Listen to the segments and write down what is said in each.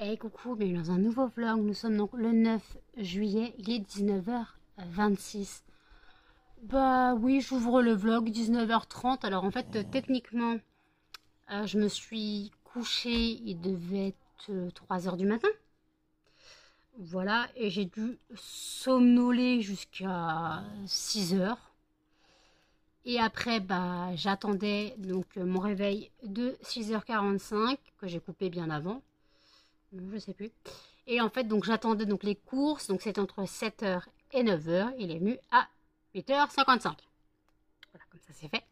Hey coucou, bienvenue dans un nouveau vlog. Nous sommes donc le 9 juillet, il est 19h26. Bah oui, j'ouvre le vlog 19h30. Alors en fait, techniquement, je me suis couchée, il devait être 3h du matin. Voilà, et j'ai dû somnoler jusqu'à 6h. Et après, bah, j'attendais donc mon réveil de 6h45, que j'ai coupé bien avant. Je sais plus. Et en fait, donc j'attendais donc les courses. Donc c'est entre 7h et 9h. Il est venu à 8h55. Voilà, comme ça c'est fait.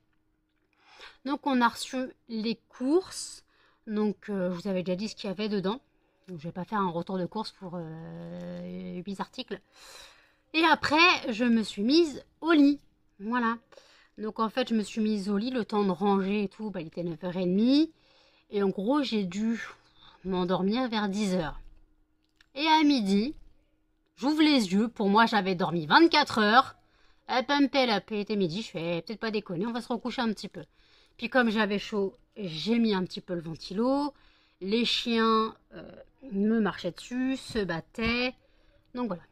Donc on a reçu les courses. Donc je vous avais déjà dit ce qu'il y avait dedans. Donc je vais pas faire un retour de course pour 8 articles. Et après, je me suis mise au lit. Voilà. Donc en fait, je me suis mise au lit, le temps de ranger et tout, bah, il était 9h30. Et en gros, j'ai dû m'endormir vers 10h. Et à midi, j'ouvre les yeux. Pour moi, j'avais dormi 24 heures. Elle pumpait la paix, était midi. Je fais peut-être pas déconner, on va se recoucher un petit peu. Puis comme j'avais chaud, j'ai mis un petit peu le ventilo. Les chiens me marchaient dessus, se battaient. Donc voilà.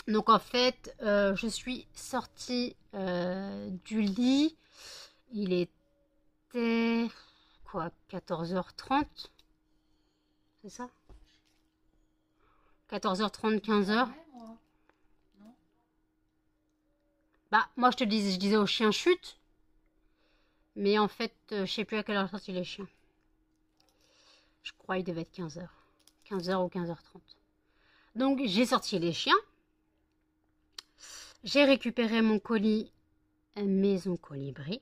Donc en fait, je suis sortie du lit. Il était quoi, 14h30? C'est ça? 14h30, 15h. Bah, moi je disais aux chiens chute. Mais en fait, je sais plus à quelle heure sorti les chiens. Je crois qu'il devait être 15h. 15h ou 15h30. Donc j'ai sorti les chiens. J'ai récupéré mon colis Maison Colibri.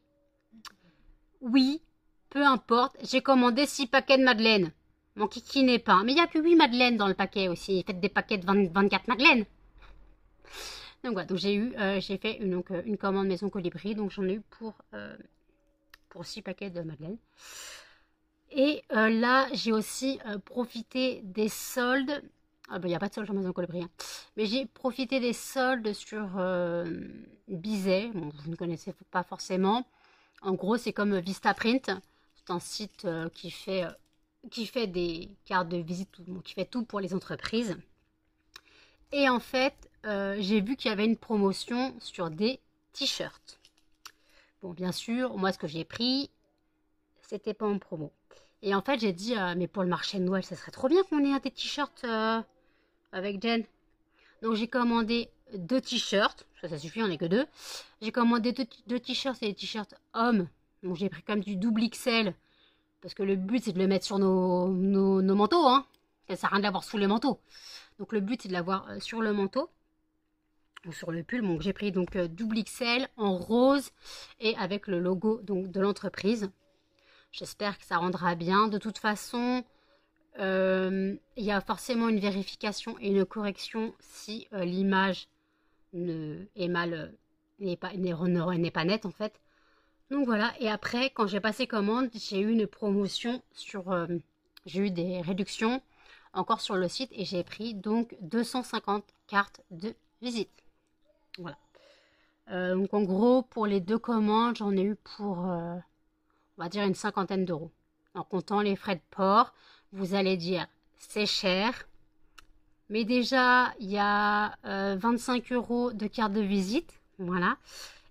Oui, peu importe. J'ai commandé 6 paquets de madeleine. Mon kiki n'est pas. Mais il n'y a que 8 madeleines dans le paquet aussi. Faites des paquets de 24 madeleines. Donc voilà, donc j'ai fait une commande Maison Colibri. Donc j'en ai eu pour 6 paquets de madeleine. Et là, j'ai aussi profité des soldes. Ah ben, il n'y a pas de solde sur Maison Colibri. Hein. Mais j'ai profité des soldes sur Bizet. Bon, vous ne connaissez pas forcément. En gros, c'est comme Vistaprint. C'est un site qui fait des cartes de visite, qui fait tout pour les entreprises. Et en fait, j'ai vu qu'il y avait une promotion sur des t-shirts. Bon, bien sûr, moi, ce que j'ai pris, c'était pas en promo. Et en fait, j'ai dit, mais pour le marché de Noël, ça serait trop bien qu'on ait des t-shirts avec Jen. Donc, j'ai commandé 2 t-shirts. Ça suffit, on n'est que 2. J'ai commandé 2 t-shirts, c'est des t-shirts hommes. Donc, j'ai pris comme du double XL. Parce que le but, c'est de le mettre sur nos manteaux. Hein. Ça sert à rien de l'avoir sous le manteau. Donc, le but, c'est de l'avoir sur le manteau. Ou sur le pull. Donc, j'ai pris donc double XL en rose. Et avec le logo donc, de l'entreprise. J'espère que ça rendra bien. De toute façon, il y a forcément une vérification et une correction si l'image n'est pas nette en fait. Donc voilà. Et après, quand j'ai passé commande, j'ai eu une promotion sur... j'ai eu des réductions encore sur le site et j'ai pris donc 250 cartes de visite. Voilà. Donc en gros, pour les 2 commandes, j'en ai eu pour... on va dire une 50aine d'euros. En comptant les frais de port, vous allez dire c'est cher. Mais déjà, il y a 25 euros de carte de visite. Voilà.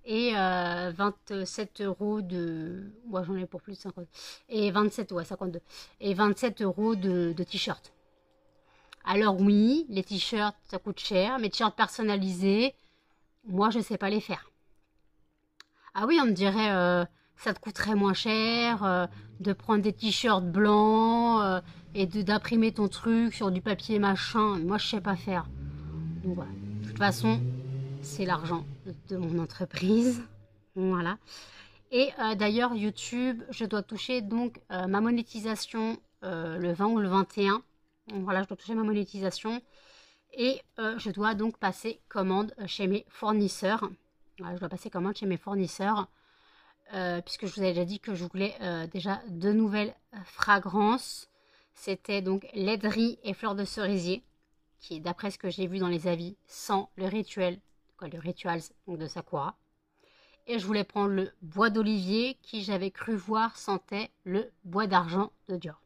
Et 27 euros de... Ouais, j'en ai pour plus de 50. Et 27, ouais, 52. Et 27 euros de t-shirt. Alors oui, les t-shirts, ça coûte cher. Mais t-shirts personnalisés, moi, je ne sais pas les faire. Ah oui, on me dirait... ça te coûterait moins cher de prendre des t-shirts blancs et d'imprimer ton truc sur du papier machin. Moi, je sais pas faire. Donc voilà. De toute façon, c'est l'argent de mon entreprise. Voilà. Et d'ailleurs, YouTube, je dois toucher donc ma monétisation le 20 ou le 21. Donc voilà, je dois toucher ma monétisation. Et je dois donc passer commande chez mes fournisseurs. Voilà, je dois passer commande chez mes fournisseurs. Puisque je vous avais déjà dit que je voulais déjà 2 nouvelles fragrances. C'était donc laiderie et fleurs de cerisier, qui d'après ce que j'ai vu dans les avis, sent le rituel, le rituals donc de Sakura. Et je voulais prendre le bois d'olivier, qui j'avais cru voir sentait le bois d'argent de Dior.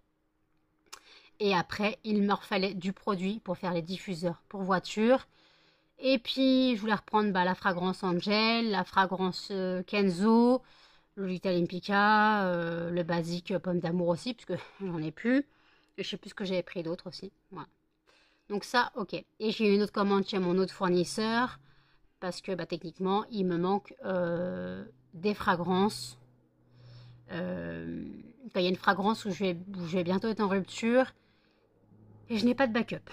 Et après, il me fallait du produit pour faire les diffuseurs pour voiture. Et puis, je voulais reprendre la fragrance Angel, la fragrance Kenzo, Lolita Olympica, le basique Pomme d'amour aussi, puisque j'en ai plus. Et je sais plus ce que j'avais pris d'autre aussi. Voilà. Donc ça, ok. Et j'ai une autre commande chez mon autre fournisseur, parce que techniquement, il me manque des fragrances. Il y a une fragrance où je vais bientôt être en rupture, et je n'ai pas de backup.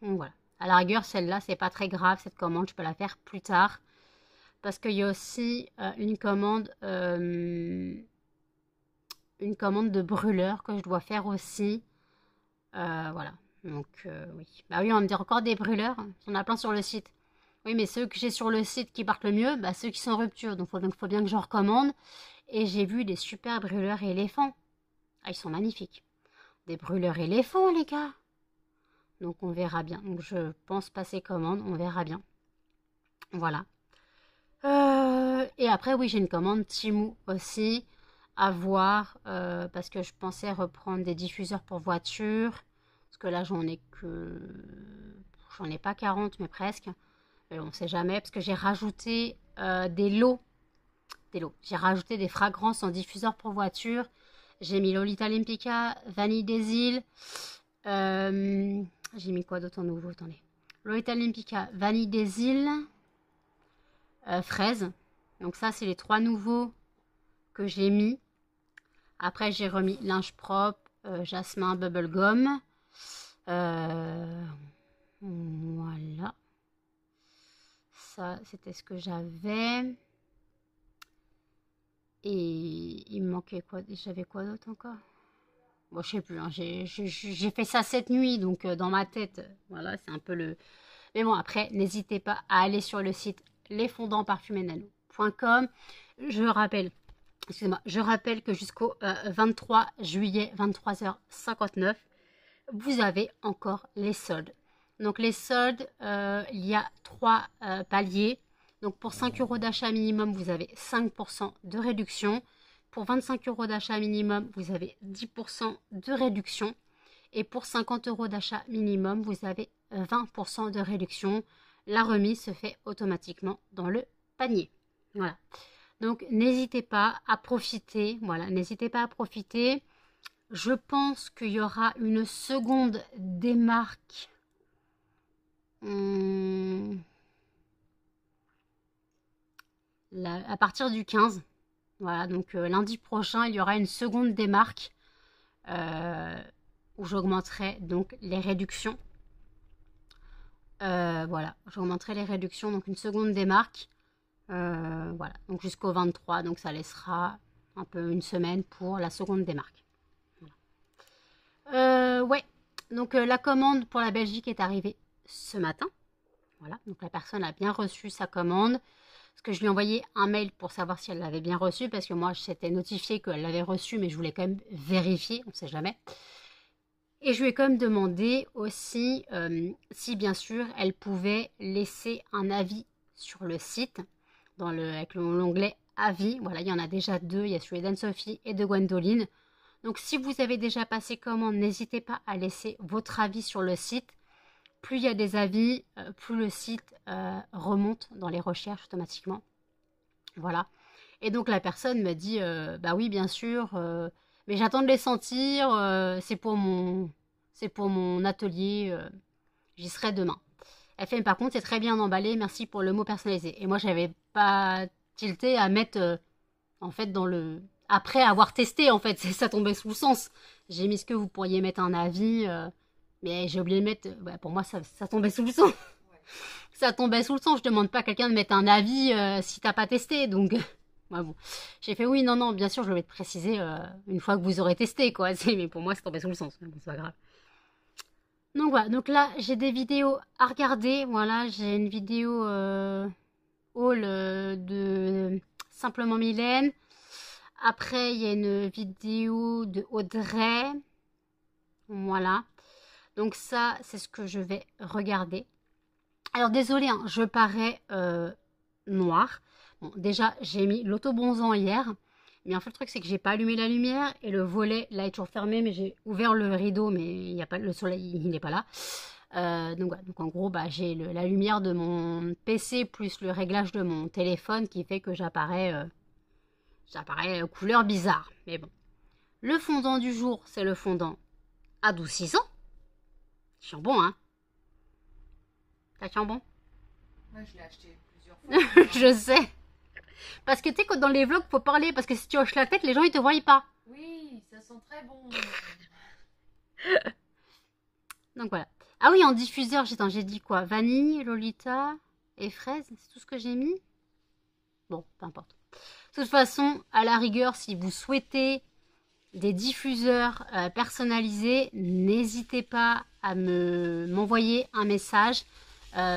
Donc voilà. À la rigueur, celle-là, c'est pas très grave, cette commande, je peux la faire plus tard. Parce qu'il y a aussi une commande de brûleur que je dois faire aussi. Voilà. Donc, oui. Bah oui, on va me dire encore des brûleurs. On a plein sur le site. Oui, mais ceux que j'ai sur le site qui partent le mieux, ceux qui sont en rupture. Donc, faut bien que j'en recommande. Et j'ai vu des super brûleurs éléphants. Ah, ils sont magnifiques. Des brûleurs éléphants, les gars. Donc, on verra bien. Donc, je pense passer commande. On verra bien. Voilà. Et après, oui, j'ai une commande Temu aussi à voir parce que je pensais reprendre des diffuseurs pour voiture. Parce que là, j'en ai pas 40, mais presque. Mais on sait jamais parce que j'ai rajouté des lots. J'ai rajouté des fragrances en diffuseur pour voiture. J'ai mis Lolita Olympica, Vanille des îles. J'ai mis quoi d'autre en nouveau? Attendez. Lolita Olympica, Vanille des îles. Fraise. Donc ça, c'est les 3 nouveaux que j'ai mis. Après, j'ai remis linge propre, jasmin, bubblegum. Voilà. Ça, c'était ce que j'avais. Et il me manquait quoi? J'avais quoi d'autre encore? Bon, je sais plus. Hein. J'ai fait ça cette nuit, donc dans ma tête, voilà, c'est un peu le... Mais bon, après, n'hésitez pas à aller sur le site lesfondantparfumésnano.com. Je rappelle que jusqu'au 23 juillet, 23h59, vous avez encore les soldes. Donc les soldes, il y a 3 paliers. Donc pour 5 € d'achat minimum, vous avez 5% de réduction. Pour 25 € d'achat minimum, vous avez 10% de réduction. Et pour 50 € d'achat minimum, vous avez 20% de réduction. La remise se fait automatiquement dans le panier. Voilà. Donc n'hésitez pas à profiter. Voilà, n'hésitez pas à profiter. Je pense qu'il y aura une seconde démarque. À partir du 15. Voilà, donc lundi prochain, il y aura une seconde démarque où j'augmenterai donc les réductions. Voilà, j'augmenterai les réductions, donc une seconde démarque. Voilà, donc jusqu'au 23, donc ça laissera un peu une semaine pour la seconde démarque. Voilà. Ouais, donc la commande pour la Belgique est arrivée ce matin. Voilà, donc la personne a bien reçu sa commande. Parce que je lui ai envoyé un mail pour savoir si elle l'avait bien reçu, parce que moi, je s'étais notifié qu'elle l'avait reçu, mais je voulais quand même vérifier, on ne sait jamais. Et je lui ai quand même demandé aussi si, bien sûr, elle pouvait laisser un avis sur le site, avec l'onglet avis. Voilà, il y en a déjà 2, il y a celui d'Anne-Sophie et de Gwendoline. Donc, si vous avez déjà passé commande, n'hésitez pas à laisser votre avis sur le site. Plus il y a des avis, plus le site remonte dans les recherches automatiquement. Voilà. Et donc la personne me dit, bah oui, bien sûr, mais j'attends de les sentir, c'est pour mon atelier, j'y serai demain. Elle fait, mais par contre, c'est très bien emballé, merci pour le mot personnalisé. Et moi, j'avais pas tilté à mettre, en fait, dans le... Après avoir testé, en fait, ça tombait sous le sens. J'ai mis ce que vous pourriez mettre un avis... Mais j'ai oublié de mettre... pour moi, ça tombait sous le sens. Ouais. Ça tombait sous le sens. Je demande pas à quelqu'un de mettre un avis si t'as pas testé. Donc, ouais, bon. J'ai fait oui, non, bien sûr, je vais te préciser une fois que vous aurez testé, quoi. Mais pour moi, ça tombait sous le sens. Bon, c'est pas grave. Donc voilà. Donc là, j'ai des vidéos à regarder. Voilà, j'ai une vidéo haul de Simplement Mylène. Après, il y a une vidéo de Audrey. Voilà. Donc ça, c'est ce que je vais regarder. Alors désolé, hein, je parais noire. Bon, déjà, j'ai mis l'autobronzant hier. Mais en fait, le truc, c'est que j'ai pas allumé la lumière et le volet, là, est toujours fermé, mais j'ai ouvert le rideau, mais il y a pas, le soleil, il n'est pas là. Donc, voilà. Donc en gros, bah, j'ai la lumière de mon PC plus le réglage de mon téléphone qui fait que j'apparais couleur bizarre. Mais bon. Le fondant du jour, c'est le fondant adoucissant. C'est bon, hein? Ça sent bon? Moi, je l'ai acheté plusieurs fois. Je sais. Parce que tu sais, quand dans les vlogs, faut parler. Parce que si tu hoches la tête, les gens, ils te voient pas. Oui, ça sent très bon. Donc voilà. Ah oui, en diffuseur, j'ai dit quoi? Vanille, Lolita et fraise. C'est tout ce que j'ai mis? Bon, peu importe. De toute façon, à la rigueur, si vous souhaitez des diffuseurs personnalisés, n'hésitez pas à m'envoyer un message,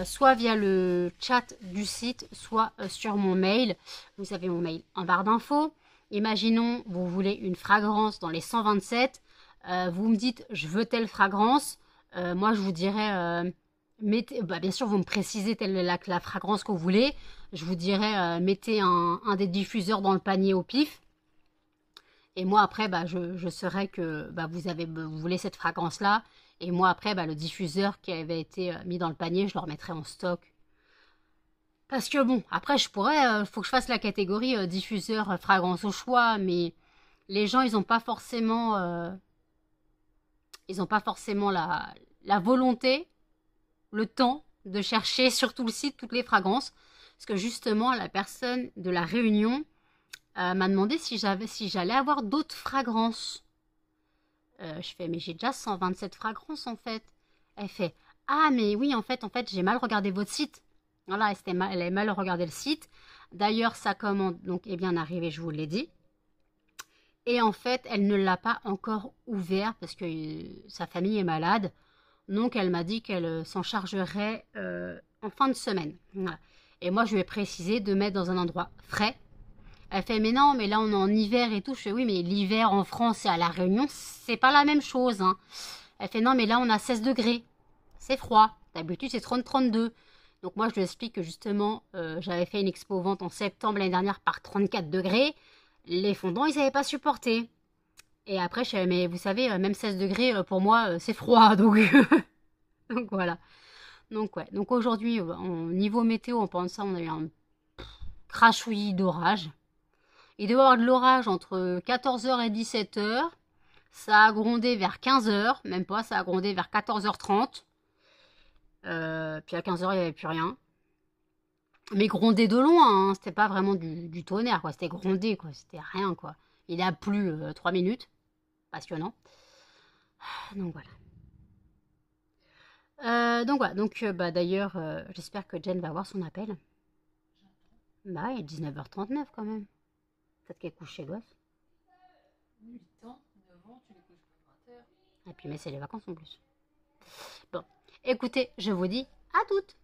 soit via le chat du site, soit sur mon mail. Vous avez mon mail en barre d'infos. Imaginons, vous voulez une fragrance dans les 127. Vous me dites, je veux telle fragrance. Moi, je vous dirais, mettez, bah, bien sûr, vous me précisez telle la fragrance que vous voulez. Je vous dirais, mettez un des diffuseurs dans le panier au pif. Et moi, après, bah, je saurais que bah, vous voulez cette fragrance-là. Et moi, après, bah, le diffuseur qui avait été mis dans le panier, je le remettrai en stock. Parce que bon, après, faut que je fasse la catégorie diffuseur fragrance au choix. Mais les gens, ils n'ont pas forcément, la volonté, le temps de chercher sur tout le site toutes les fragrances. Parce que justement, la personne de la réunion m'a demandé si j'allais avoir d'autres fragrances. Je fais, mais j'ai déjà 127 fragrances en fait. Elle fait, ah mais oui, en fait, j'ai mal regardé votre site. Voilà, elle avait mal regardé le site. D'ailleurs, sa commande donc, est bien arrivée, je vous l'ai dit. Et en fait, elle ne l'a pas encore ouvert parce que sa famille est malade. Donc, elle m'a dit qu'elle s'en chargerait en fin de semaine. Voilà. Et moi, je lui ai précisé de mettre dans un endroit frais. Elle fait, mais non, mais là, on est en hiver et tout. Je fais, oui, mais l'hiver en France et à La Réunion, c'est pas la même chose. Hein. Elle fait, non, mais là, on a 16 degrés. C'est froid. D'habitude, c'est 30-32. Donc, moi, je lui explique que justement, j'avais fait une expo vente en septembre l'année dernière par 34 degrés. Les fondants, ils n'avaient pas supporté. Et après, je fais, mais vous savez, même 16 degrés, pour moi, c'est froid. Donc, donc voilà. Donc, ouais. Donc, aujourd'hui, au niveau météo, en pensant, on a eu un crachouillis d'orage. Il devait y avoir de l'orage entre 14h et 17h. Ça a grondé vers 15h. Même pas, ça a grondé vers 14h30. Puis à 15h, il n'y avait plus rien. Mais grondé de loin, hein. C'était pas vraiment du tonnerre, quoi. C'était grondé, quoi. C'était rien, quoi. Il a plu 3 minutes. Passionnant. Donc voilà. Bah, d'ailleurs, j'espère que Jen va avoir son appel. Bah, il est 19h39 quand même. Peut-être qu'elle couche chez l'ouest. 8 ans, 9 ans, tu les couches pas 20h. Et puis, mais c'est les vacances en plus. Bon, écoutez, je vous dis à toutes.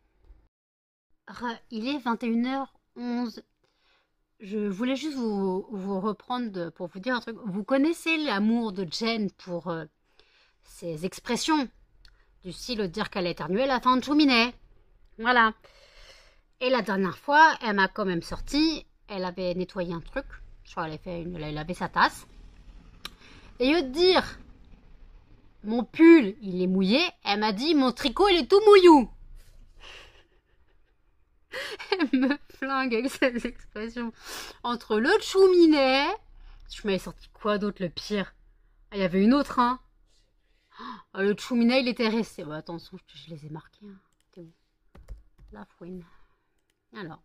Il est 21h11. Je voulais juste vous reprendre pour vous dire un truc. Vous connaissez l'amour de Jen pour ses expressions du style de dire qu'elle a éternué à la fin de cheminée. Voilà. Et la dernière fois, elle m'a quand même sorti. Elle avait nettoyé un truc. Je crois qu'elle avait lavé sa tasse. Et au lieu de dire mon pull, il est mouillé, elle m'a dit mon tricot, il est tout mouillou. Elle me flingue avec ces expressions. Entre le chouminet, je m'avais sorti quoi d'autre le pire? Ah, il y avait une autre, hein. Ah, le chouminet, il était resté. Bah, attention, je les ai marqués. Hein. T'es où? La fouine. Alors.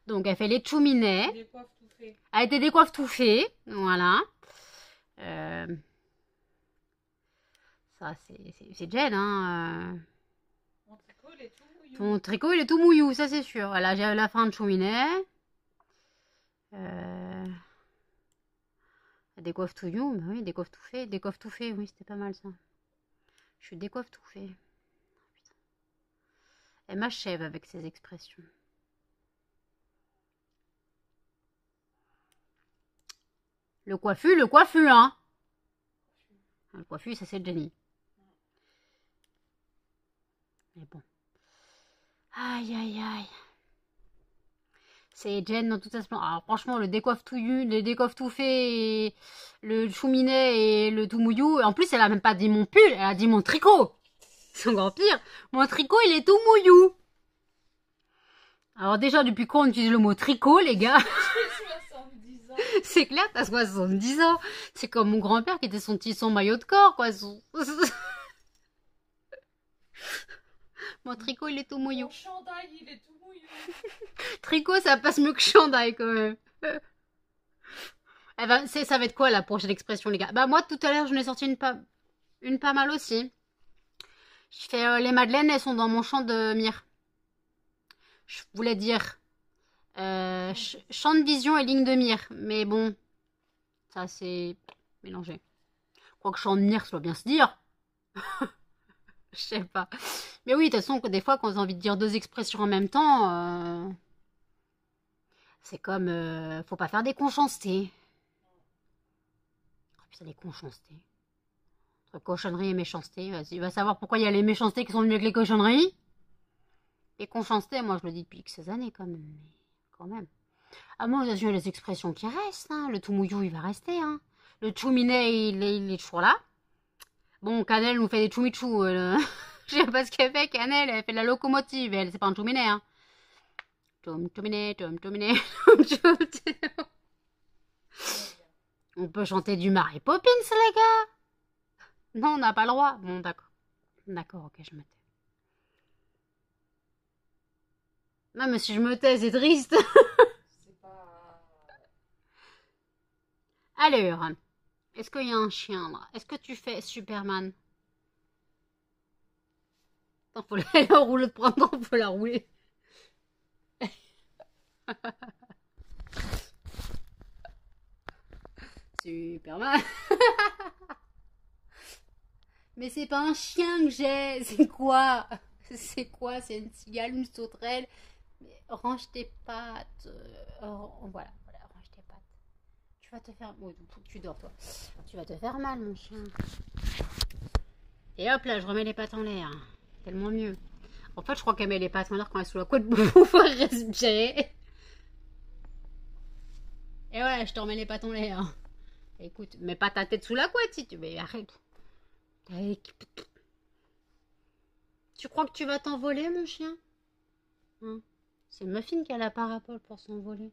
Donc, elle fait les chouminets. Des coiffes tout fait. Elle était des coiffes tout fait. Voilà. Ça, c'est Jen, hein. Mon tricot, il est tout mouillé. Ton tricot, il est tout mouillou, ça c'est sûr. Là, j'ai la fin de cheminée. Des coiffes tout you, bah oui, des coiffes tout fait. Des coiffes tout fait, oui, c'était pas mal ça. Je suis des coiffes tout fait. Elle m'achève avec ses expressions. Le coiffu, hein. Le coiffu, ça c'est Jenny. Mais bon. Aïe, aïe, aïe. C'est Jen dans toute sa splendeur. Alors franchement, le décoiffe tout fait, et le chouminet et le tout mouillou. En plus, elle a même pas dit mon pull, elle a dit mon tricot. C'est encore pire. Mon tricot, il est tout mouillou. Alors déjà, depuis quand on utilise le mot tricot, les gars? J'ai 70 ans. C'est clair, t'as 70 ans. C'est comme mon grand-père qui était son maillot de corps, quoi. Mon tricot, il est tout mouillou. Mon chandail, il est tout mouillé. Tricot, ça passe mieux que chandail, quand même. Eh ben, ça va être quoi, la prochaine expression, les gars? Bah, moi, tout à l'heure, je n'ai sorti une pas mal aussi. Je fais, les madeleines, elles sont dans mon champ de mire. Je voulais dire champ de vision et ligne de mire. Mais bon, ça, c'est mélangé. Je crois que champ de mire, ça doit bien se dire. Je sais pas. Mais oui, de toute façon, des fois, quand on a envie de dire deux expressions en même temps, c'est comme... faut pas faire des conchancetés. Oh putain, des conchancetés. Entre cochonnerie et méchanceté. Vas-y, va savoir pourquoi il y a les méchancetés qui sont mieux que les cochonneries. Les conchancetés, moi, je le dis depuis quelques années, quand même. Mais quand même. Ah, moi, il y a les expressions qui restent. Hein. Le tout mouillou, il va rester. Hein. Le chouminet, il est toujours là. Bon, Canel nous fait des choumichou. Je sais pas ce qu'elle fait, Canel. Elle fait de la locomotive. Elle, c'est pas un chouminet, hein. Chouminet. On peut chanter du Mary Poppins, les gars. Non, on n'a pas le droit. Bon, d'accord. D'accord, ok, je me tais. Non, mais si je me tais, c'est triste. C'est pas... Alors, est-ce qu'il y a un chien, là? Est-ce que tu fais Superman? Attends, faut la rouler de printemps, faut la rouler. Superman. Mais c'est pas un chien que j'ai. C'est quoi? C'est quoi? C'est une cigale, une sauterelle. Mais range tes pattes. Voilà, range tes pattes. Tu vas te faire... Oui, faut que tu dors, toi. Tu vas te faire mal, mon chien. Et hop là, je remets les pattes en l'air. Tellement mieux. En fait, je crois qu'elle met les pattes en l'air quand elle est sous la couette pour pouvoir respirer. Et ouais, je te remets les pattes en l'air. Écoute, mets pas ta tête sous la couette si tu... Mais arrête. Tu crois que tu vas t'envoler, mon chien? Hein? C'est Muffin qui a la parapole pour s'envoler.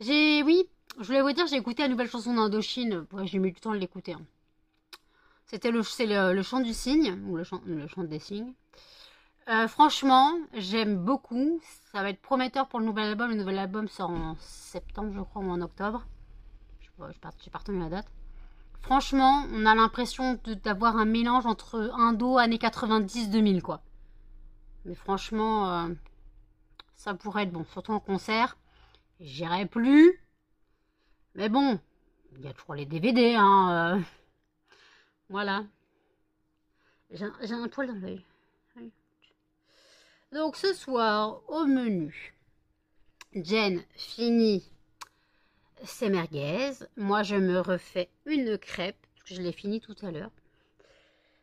Oui, je voulais vous dire, j'ai écouté la nouvelle chanson d'Indochine. Ouais, j'ai mis du temps à l'écouter. Hein. C'est le chant du cygne, ou le chant des cygnes. Franchement, j'aime beaucoup. Ça va être prometteur pour le nouvel album. Le nouvel album sort en septembre, je crois, ou en octobre. J'ai pas retenu la date. Franchement, on a l'impression d'avoir un mélange entre Indo, années 90-2000, quoi. Mais franchement, ça pourrait être bon, surtout en concert. J'irai plus. Mais bon, il y a toujours les DVD, hein. Voilà. J'ai un poil dans l'œil. Donc ce soir, au menu, Jen finit ses merguez. Moi, je me refais une crêpe, parce que je l'ai fini tout à l'heure.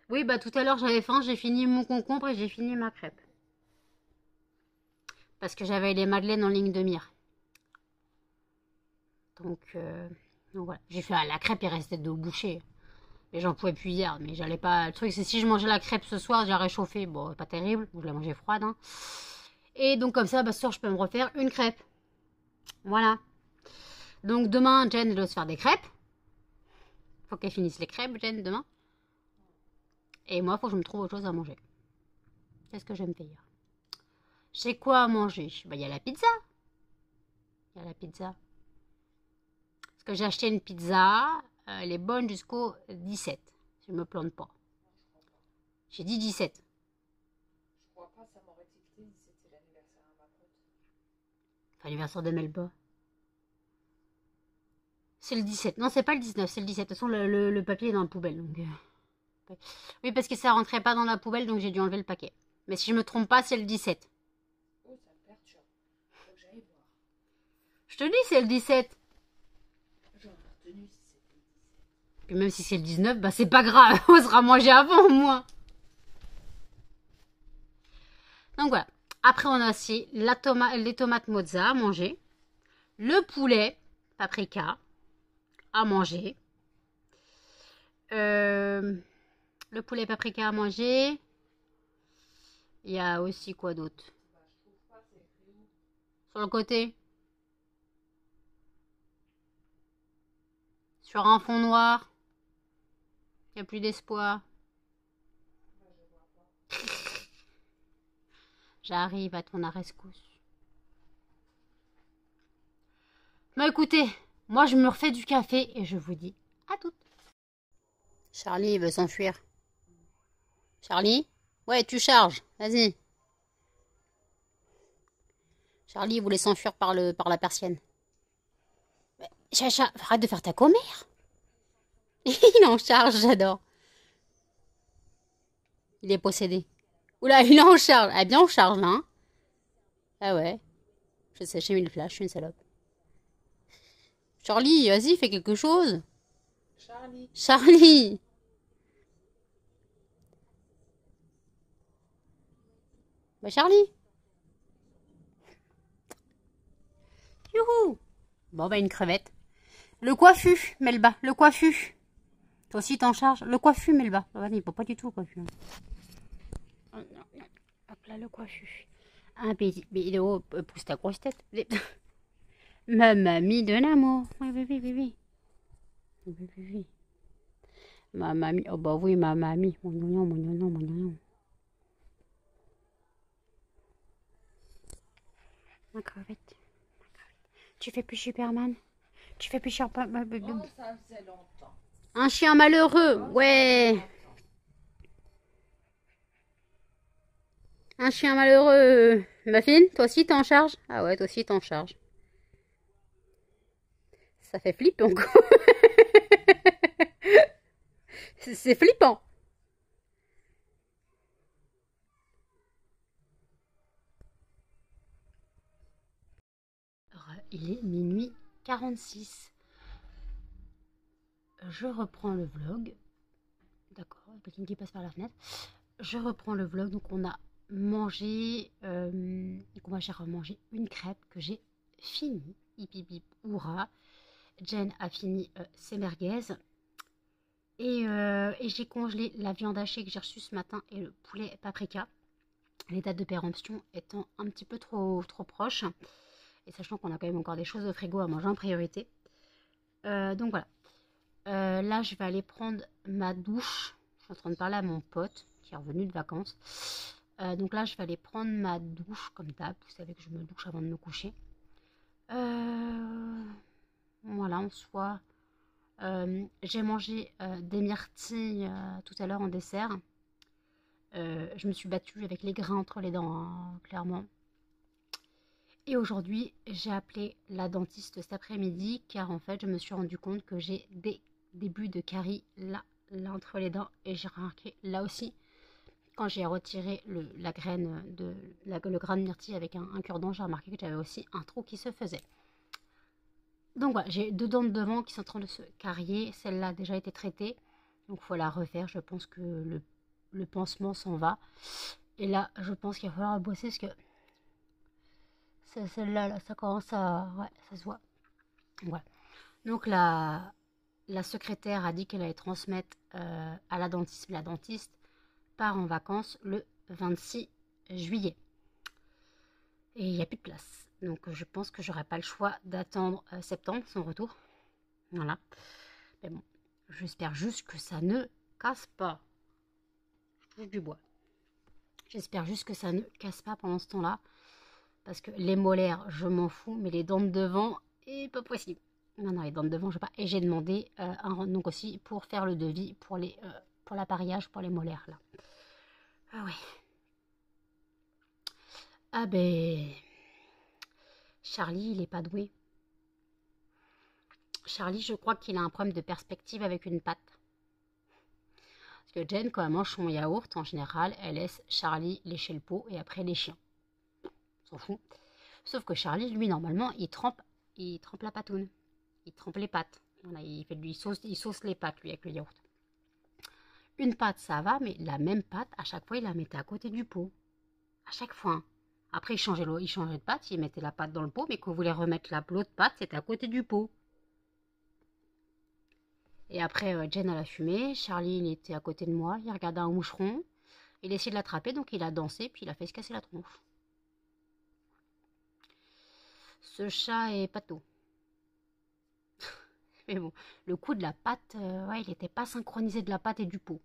Oui, bah tout à l'heure, j'avais faim, j'ai fini mon concombre et j'ai fini ma crêpe. Parce que j'avais les madeleines en ligne de mire. Donc voilà. J'ai fait la crêpe, il restait 2 bouchées. Et j'en pouvais plus hier, mais j'allais pas... Le truc, c'est si je mangeais la crêpe ce soir, j'ai réchauffé. Bon, pas terrible, je la mangeais froide. Hein. Et donc comme ça, bah, ce soir, je peux me refaire une crêpe. Voilà. Donc demain, Jen doit se faire des crêpes. Faut qu'elle finisse les crêpes, Jen, demain. Et moi, faut que je me trouve autre chose à manger. Qu'est-ce que je vais me faire? J'ai quoi à manger? Bah, il y a la pizza. Il y a la pizza. Parce que j'ai acheté une pizza. Elle est bonne jusqu'au 17. Si je me plante pas. J'ai dit 17. Je crois pas, ça m'aurait tilté si c'était l'anniversaire à ma pote. Enfin, l'anniversaire de Melba. C'est le 17. Non, c'est pas le 19, c'est le 17. De toute façon, le papier est dans la poubelle. Donc... Oui, parce que ça rentrait pas dans la poubelle, donc j'ai dû enlever le paquet. Mais si je me trompe pas, c'est le 17. Oh, ça me perturbe. Faut que j'aille voir. Je te dis, c'est le 17. J'aurais retenu si c'était le 17. Puis même si c'est le 19, bah c'est pas grave. On sera mangé avant, au moins. Donc voilà. Après, on a aussi les tomates mozza à manger. Le poulet paprika à manger. Le poulet paprika à manger. Il y a aussi quoi d'autre? Sur le côté. Sur un fond noir. Il n'y a plus d'espoir. J'arrive à ton rescousse. Mais écoutez, moi je me refais du café et je vous dis à toutes. Charlie veut s'enfuir. Charlie? Ouais, tu charges. Vas-y. Charlie voulait s'enfuir par la persienne. Chacha, arrête de faire ta commère. Il en charge, j'adore. Il est possédé. Oula, il est en charge. Ah bien en charge là. Hein. Ah ouais. Je sais, j'ai mis le flash, je suis une salope. Charlie, vas-y, fais quelque chose. Charlie. Charlie. Bah Charlie. Youhou. Bon bah une crevette. Le coiffu, Melba, le coiffu. Toi aussi t'en charges. Le coiffu, Melba. Il faut pas du tout le coiffu. Hop là, le coiffu. Un petit vidéo, pousse ta grosse tête. Ma mamie de l'amour. Oui, oui, oui, oui, oui. Oui, oui, oui. Ma mamie, oh bah oui, ma mamie. Mon gnon, mon gnon, mon gnon. Ma crevette. Tu fais plus Superman? Tu fais plus Superman? Oh, ça faisait longtemps. Un chien malheureux, ouais. Un chien malheureux. Muffin, toi aussi t'es en charge? Ah ouais, toi aussi t'es en charge. Ça fait flippant quoi. C'est flippant. Il est minuit 46. Je reprends le vlog. D'accord, il y a quelqu'un qui passe par la fenêtre. Je reprends le vlog. Donc on a mangé. Donc moi j'ai remangé une crêpe que j'ai finie. Hip hip hip, hurrah. Jen a fini ses merguez. Et j'ai congelé la viande hachée que j'ai reçue ce matin et le poulet paprika. Les dates de péremption étant un petit peu trop proches. Et sachant qu'on a quand même encore des choses au frigo à manger en priorité. Donc voilà. Là, je vais aller prendre ma douche. Je suis en train de parler à mon pote qui est revenu de vacances. Donc là, je vais aller prendre ma douche comme d'hab. Vous savez que je me douche avant de me coucher. Voilà, en soi. J'ai mangé des myrtilles tout à l'heure en dessert. Je me suis battue avec les grains entre les dents, hein, clairement. Et aujourd'hui, j'ai appelé la dentiste cet après-midi car en fait, je me suis rendu compte que j'ai des débuts de caries là entre les dents. Et j'ai remarqué là aussi, quand j'ai retiré le grain de myrtille avec un cure-dent, j'ai remarqué que j'avais aussi un trou qui se faisait. Donc voilà, j'ai deux dents de devant qui sont en train de se carier. Celle-là a déjà été traitée. Donc il faut la refaire. Je pense que le pansement s'en va. Et là, je pense qu'il va falloir bosser parce que celle-là, là, ça commence à... Ouais, ça se voit. Voilà. Donc la secrétaire a dit qu'elle allait transmettre à la dentiste. La dentiste part en vacances le 26 juillet. Et il n'y a plus de place. Donc je pense que j'aurai pas le choix d'attendre septembre, son retour. Voilà. Mais bon, j'espère juste que ça ne casse pas. Je touche du bois. J'espère juste que ça ne casse pas pendant ce temps-là. Parce que les molaires, je m'en fous. Mais les dents de devant, et pas possible. Non, les dents de devant, je ne veux pas. Et j'ai demandé donc aussi pour faire le devis pour l'appareillage pour les molaires. Là. Ah ouais. Ah ben... Charlie, il est pas doué. Charlie, je crois qu'il a un problème de perspective avec une patte. Parce que Jen, quand elle mange son yaourt, en général, elle laisse Charlie lécher le pot et après les chiens. On s'en fout. Sauf que Charlie, lui, normalement, il trempe la patoune. Il trempe les pâtes. Voilà, il sauce les pâtes, lui, avec le yaourt. Une pâte, ça va, mais la même pâte, à chaque fois, il la mettait à côté du pot. À chaque fois. Après, il changeait de pâte, il mettait la pâte dans le pot, mais quand vous voulez remettre l'autre pâte, c'était à côté du pot. Et après, Jen, elle a fumé. Charlie, il était à côté de moi. Il regardait un moucheron. Il a essayé de l'attraper, donc il a dansé, puis il a fait se casser la tronche. Ce chat est pâteau. Mais bon, le coup de la pâte, ouais, il n'était pas synchronisé de la pâte et du pot.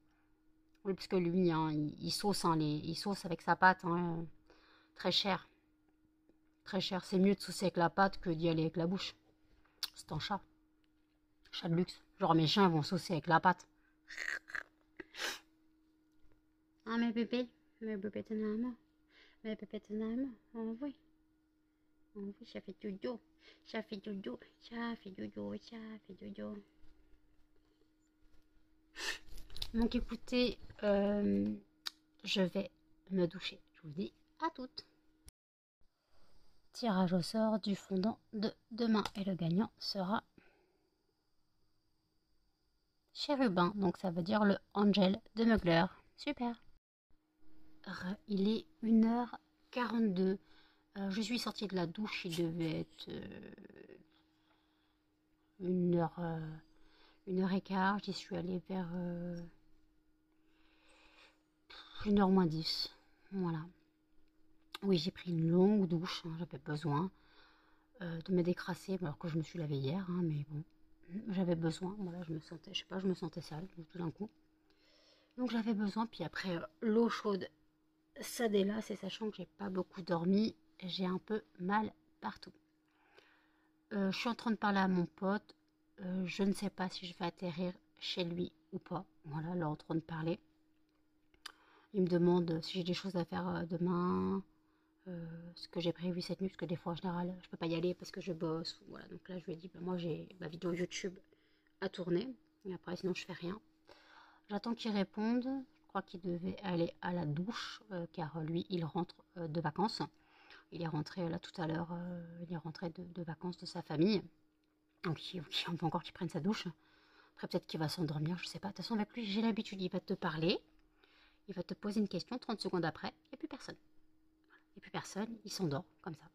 Oui, parce que lui, hein, il sauce, hein, il sauce avec sa pâte. Hein, très cher. Très cher. C'est mieux de saucer avec la pâte que d'y aller avec la bouche. C'est un chat. Chat de luxe. Genre mes chiens vont saucer avec la pâte. Ah mes bébés t'en as marre. Mes bébés t'en as marre. Oh oui. Oh oui, ça fait dodo. Ça fait dodo. Ça fait dodo. Ça fait dodo. Donc écoutez, je vais me doucher. Je vous dis à toutes. Tirage au sort du fondant de demain. Et le gagnant sera Chérubin. Donc ça veut dire le Angel de Mugler. Super. Il est 1h42. Je suis sortie de la douche, il devait être 1h15. J'y suis allée vers 1h moins 10. Voilà. Oui, j'ai pris une longue douche, hein, j'avais besoin de me décrasser, alors que je me suis lavée hier, hein, mais bon, j'avais besoin. Voilà, je me sentais, je sais pas, je me sentais sale tout d'un coup. Donc j'avais besoin, puis après l'eau chaude, ça délasse, et sachant que j'ai pas beaucoup dormi, j'ai un peu mal partout. Je suis en train de parler à mon pote. Je ne sais pas si je vais atterrir chez lui ou pas. Voilà, là en train de parler. Il me demande si j'ai des choses à faire demain, ce que j'ai prévu cette nuit, parce que des fois en général je peux pas y aller parce que je bosse. Voilà, donc là je lui ai dit, bah, moi j'ai ma vidéo YouTube à tourner, et après sinon je fais rien. J'attends qu'il réponde. Je crois qu'il devait aller à la douche, car lui il rentre de vacances. Il est rentré là tout à l'heure, il est rentré de vacances de sa famille. Donc il faut encore qu'il prenne sa douche. Après peut-être qu'il va s'endormir, je sais pas. De toute façon avec lui j'ai l'habitude, il va te parler, il va te poser une question, 30 secondes après, il n'y a plus personne. Il n'y a plus personne, il s'endort comme ça.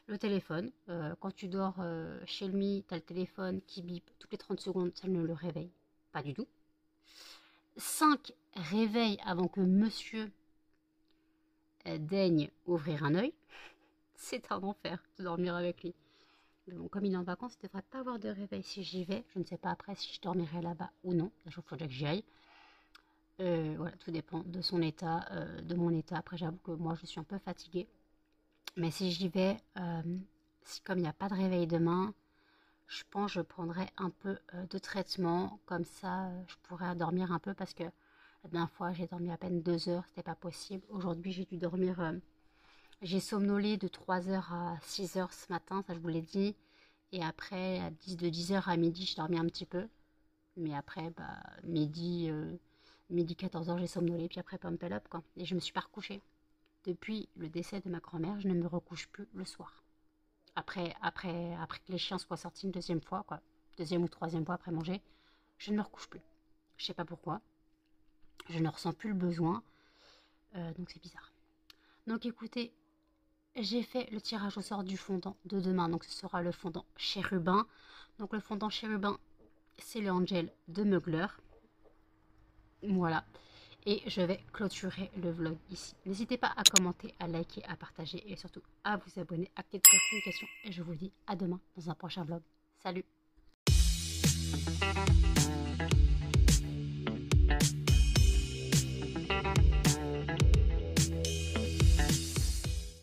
Le téléphone, quand tu dors chez lui, tu as le téléphone qui bip toutes les 30 secondes, ça ne le réveille pas du tout. 5 réveils avant que monsieur daigne ouvrir un œil. C'est un enfer de dormir avec lui. Mais bon, comme il est en vacances, il ne devrait pas avoir de réveil si j'y vais. Je ne sais pas après si je dormirai là-bas ou non. Il faudrait que j'y aille. Voilà, tout dépend de son état, de mon état. Après, j'avoue que moi, je suis un peu fatiguée. Mais si j'y vais, comme il n'y a pas de réveil demain, je pense que je prendrai un peu de traitement. Comme ça, je pourrais dormir un peu parce que la dernière fois, j'ai dormi à peine 2 heures. C'était pas possible. Aujourd'hui, j'ai dû dormir... j'ai somnolé de 3h à 6h ce matin, ça je vous l'ai dit. Et après, de 10h à midi, j'ai dormi un petit peu. Mais après, midi 14h, j'ai somnolé. Puis après, pump up, quoi. Et je me suis pas recouchée. Depuis le décès de ma grand-mère, je ne me recouche plus le soir. Après que les chiens soient sortis une deuxième fois, quoi. Deuxième ou troisième fois après manger, je ne me recouche plus. Je sais pas pourquoi. Je ne ressens plus le besoin. Donc c'est bizarre. Donc écoutez, j'ai fait le tirage au sort du fondant de demain. Donc ce sera le fondant Chérubin. Donc le fondant Chérubin, c'est le Angel de Mugler. Voilà. Et je vais clôturer le vlog ici. N'hésitez pas à commenter, à liker, à partager et surtout à vous abonner, à activer les notifications. Et je vous dis à demain dans un prochain vlog. Salut!